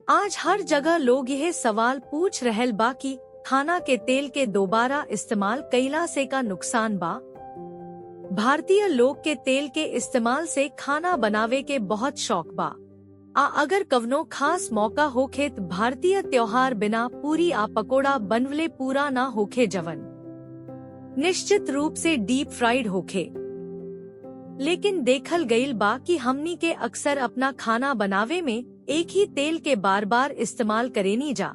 आज हर जगह लोग यह सवाल पूछ रहल बा कि खाना के तेल के दोबारा इस्तेमाल कईला से का नुकसान बा। भारतीय लोग के तेल के इस्तेमाल से खाना बनावे के बहुत शौक बा। अगर कवनो खास मौका होखे त भारतीय त्योहार बिना पूरी आ पकोड़ा बनवले पूरा ना होखे जवन निश्चित रूप से डीप फ्राइड होखे। लेकिन देखल गईल बा कि हमनी के अक्सर अपना खाना बनावे में एक ही तेल के बार बार इस्तेमाल करेनी जा,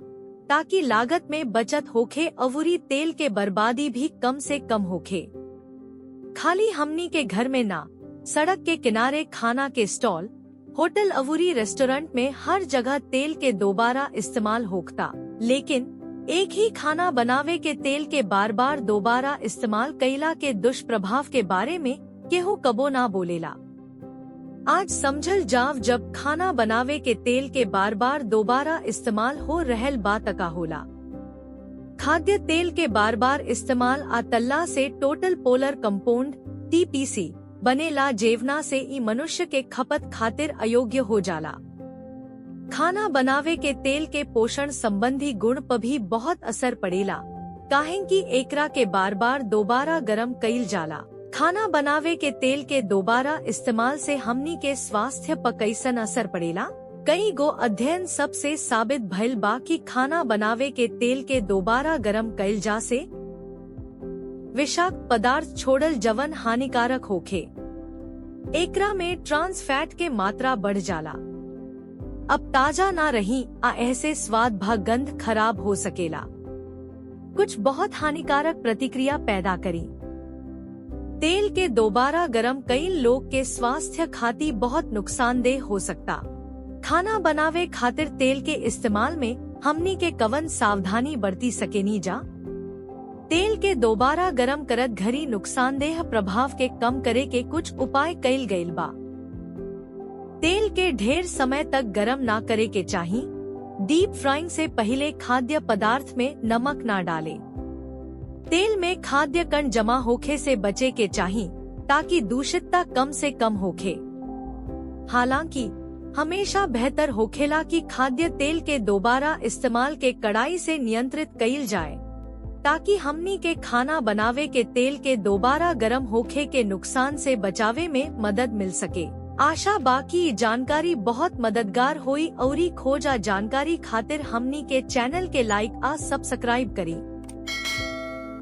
ताकि लागत में बचत होखे अवूरी तेल के बर्बादी भी कम से कम होखे। खाली हमनी के घर में ना, सड़क के किनारे खाना के स्टॉल, होटल अवूरी रेस्टोरेंट में हर जगह तेल के दोबारा इस्तेमाल होखता। लेकिन एक ही खाना बनावे के तेल के बार बार दोबारा इस्तेमाल कईला के दुष्प्रभाव के बारे में केहू कबो ना बोलेला। आज समझल जाव जब खाना बनावे के तेल के बार बार दोबारा इस्तेमाल हो रहल बा तका होला। खाद्य तेल के बार बार इस्तेमाल आ तल्ला से टोटल पोलर कंपाउंड TPC बनेला, जेवना से ई मनुष्य के खपत खातिर अयोग्य हो जाला। खाना बनावे के तेल के पोषण संबंधी गुण पर भी बहुत असर पड़ेला, काहे कि एकरा के बार बार दोबारा गरम कईल जाला। खाना बनावे के तेल के दोबारा इस्तेमाल से हमनी के स्वास्थ्य पर कैसन असर पड़ेला। कई गो अध्ययन सबसे साबित भइल बा कि खाना बनावे के तेल के दोबारा गरम कईल जा से विषाक्त पदार्थ छोड़ल जवन हानिकारक होखे। एकरा में ट्रांस फैट के मात्रा बढ़ जाला, अब ताजा ना रही आ ऐसे स्वाद भ गंध खराब हो सकेला, कुछ बहुत हानिकारक प्रतिक्रिया पैदा करी। तेल के दोबारा गरम कई लोग के स्वास्थ्य खातिर बहुत नुकसानदेह हो सकता। खाना बनावे खातिर तेल के इस्तेमाल में हमनी के कवन सावधानी बरती सकेनी जा। तेल के दोबारा गरम करत घरी नुकसानदेह प्रभाव के कम करे के कुछ उपाय कईल गईल बा। तेल के ढेर समय तक गरम ना करे के चाही। डीप फ्राइंग से पहले खाद्य पदार्थ में नमक ना डालें। तेल में खाद्य कण जमा होखे से बचे के चाही, ताकि दूषितता कम से कम होखे। हालांकि हमेशा बेहतर होखेला कि खाद्य तेल के दोबारा इस्तेमाल के कड़ाई से नियंत्रित कईल जाए, ताकि हमनी के खाना बनावे के तेल के दोबारा गरम होखे के नुकसान से बचावे में मदद मिल सके। आशा बाकी जानकारी बहुत मददगार होई। औरी खोजा जानकारी खातिर हमनी के चैनल के लाइक आ सब्सक्राइब करी।